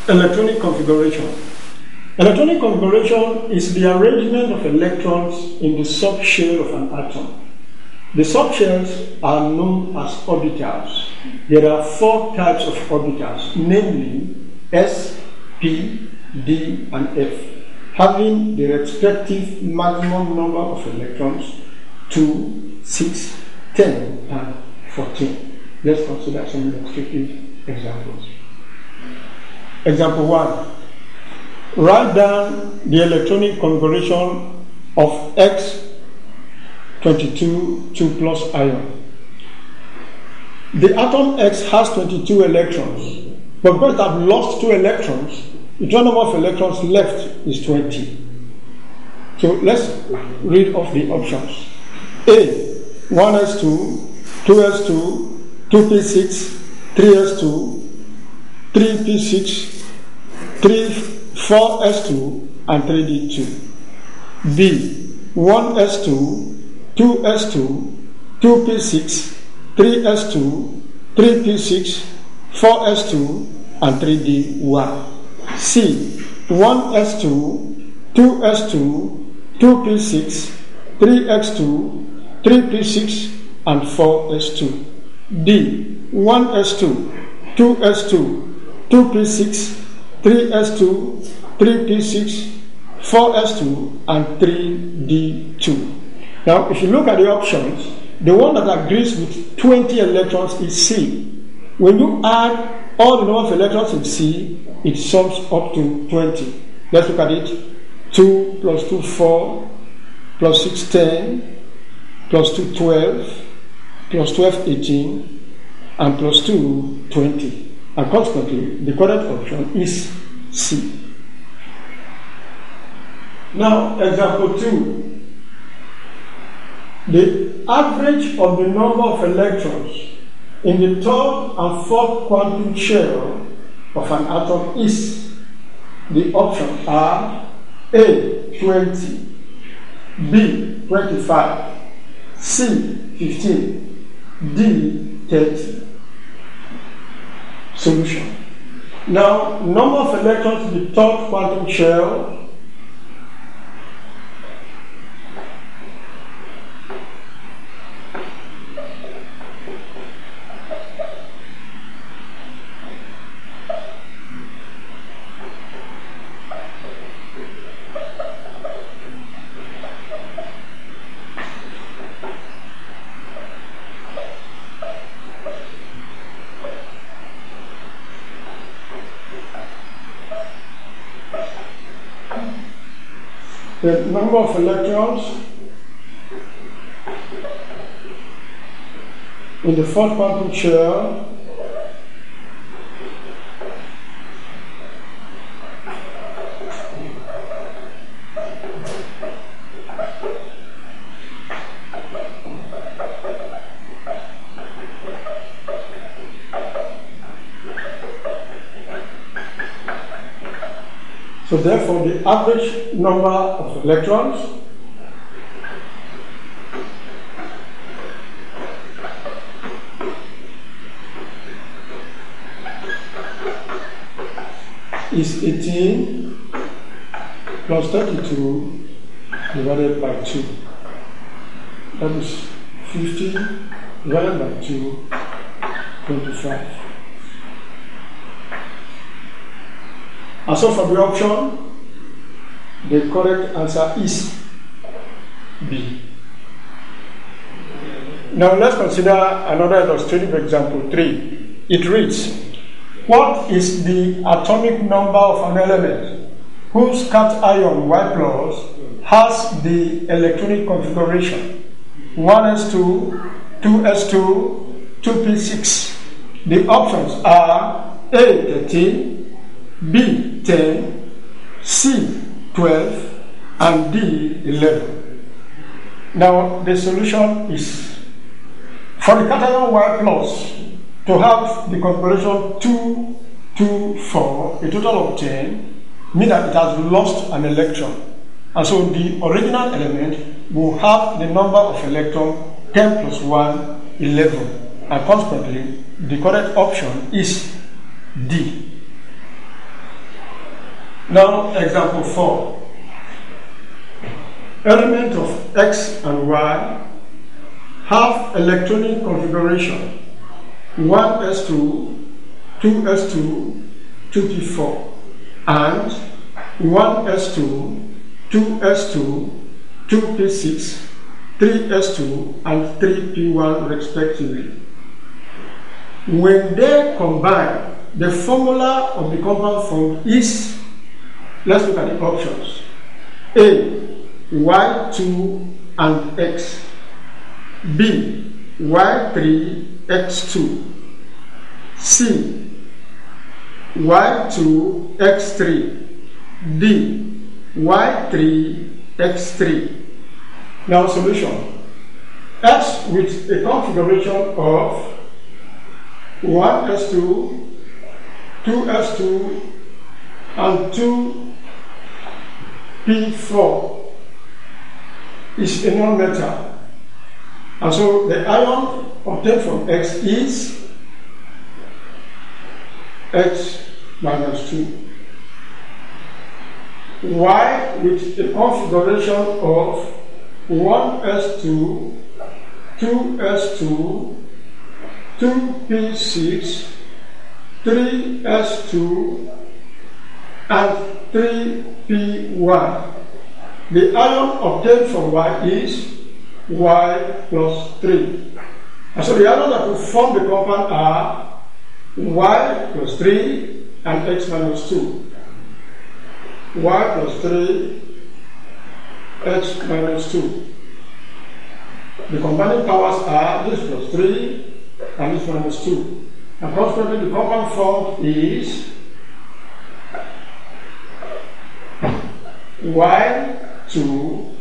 Electronic configuration. Electronic configuration is the arrangement of electrons in the subshell of an atom. The subshells are known as orbitals. There are 4 types of orbitals, namely S, P, D, and F, having the respective maximum number of electrons 2, 6, 10, and 14. Let's consider some illustrative examples. Example 1. Write down the electronic configuration of X22 2+ ion. The atom X has 22 electrons, but because it has lost 2 electrons, the total number of electrons left is 20. So let's read off the options. A, 1s2, 2s2, 2p6, 3s2, 3p6, 4s2, and 3d2. B, 1s2, 2s2, 2p6, 3s2, 3p6, 4s2, and 3d1. C, 1s2, 2s2, 2p6, 3x2, 3p6, and 4s2. D, 1s2, 2s2, 2p6, 3s2, 3p6, 4s2, and 3d2. Now, if you look at the options, the one that agrees with 20 electrons is C. When you add all the number of electrons in C, it sums up to 20. Let's look at it. 2 plus 2, 4, plus 6, 10, plus 2, 12, plus 12, 18, and plus 2, 20. And consequently, the correct option is C. Now, example 2. The average of the number of electrons in the 3rd and 4th quantum shell of an atom is, the options are A, 20, B, 25, C, 15, D, 30. Solution. Now, number of electrons in the 3rd quantum shell the number of electrons in the 4th quantum shell so therefore the average number of electrons is 18 plus 32 divided by 2. That is 50 divided by 2, 25. And so for the option, the correct answer is B. Now let's consider another illustrative example 3. It reads, what is the atomic number of an element whose cation Y plus has the electronic configuration 1s2, 2s2, 2p6? The options are A, 13, B, 10, C, 12, and D, 11. Now the solution is, for the cation Y plus to have the configuration 2, 2, 4, a total of 10, means that it has lost an electron. And so the original element will have the number of electrons 10 plus 1, 11. And consequently, the correct option is D. Now, example 4. Elements of X and Y have electronic configuration 1s2, 2s2, 2p4, and 1s2, 2s2, 2p6, 3s2, and 3p1 respectively. When they combine, the formula of the compound form is, let's look at the options. A, y2 and x. B, y3, x2. C, y2, x3. D, y3, x3. Now solution. X with a configuration of 1s2, 2s2, and 2p4 is a non-metal. And so the ion obtained from X is X minus 2. Y with a configuration of 1s2, 2s2, 2p6, 3s2, and 3p1. The ion obtained from Y is Y plus 3. And so the ions that will form the compound are Y plus 3 and X minus 2. Y plus 3, X minus 2. The combining powers are this plus 3 and this minus 2. And consequently the compound formed is Y2,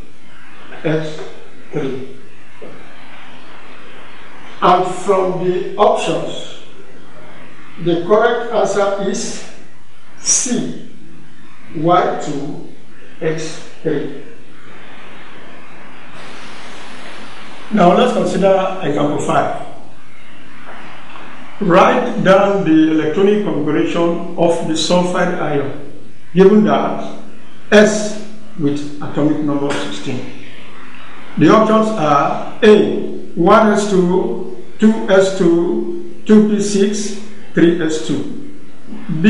X3. And from the options, the correct answer is C, Y2, X3. Now let's consider example 5. Write down the electronic configuration of the sulfide ion, given that S with atomic number 16. The options are A, 1s2, 2s2, 2p6, 3s2. B,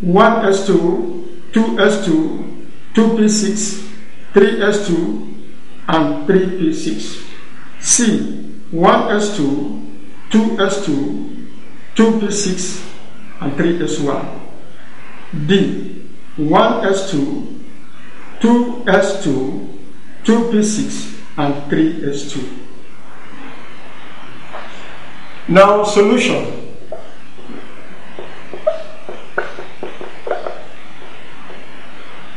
1s2, 2s2, 2p6, 3s2, and 3p6. C, 1s2, 2s2, 2p6, and 3s1. D, 1s2, 2s2, 2p6, and 3s2. Now solution.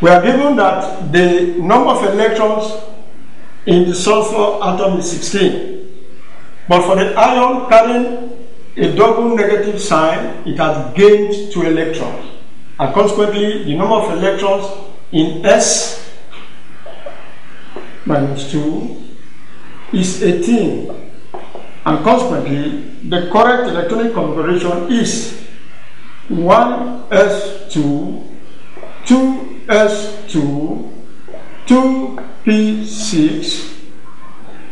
We are given that the number of electrons in the sulfur atom is 16, but for the ion carrying a double negative sign, it has gained 2 electrons, and consequently the number of electrons in S minus 2 is 18, and consequently the correct electronic configuration is 1s2, 2s2, 2p6,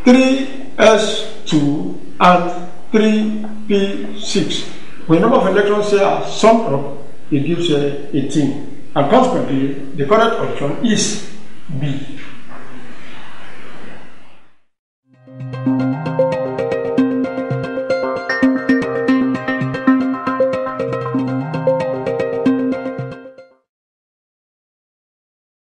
3s2, and 3p6. When the number of electrons here are summed up, it gives 18, and consequently the correct option is B.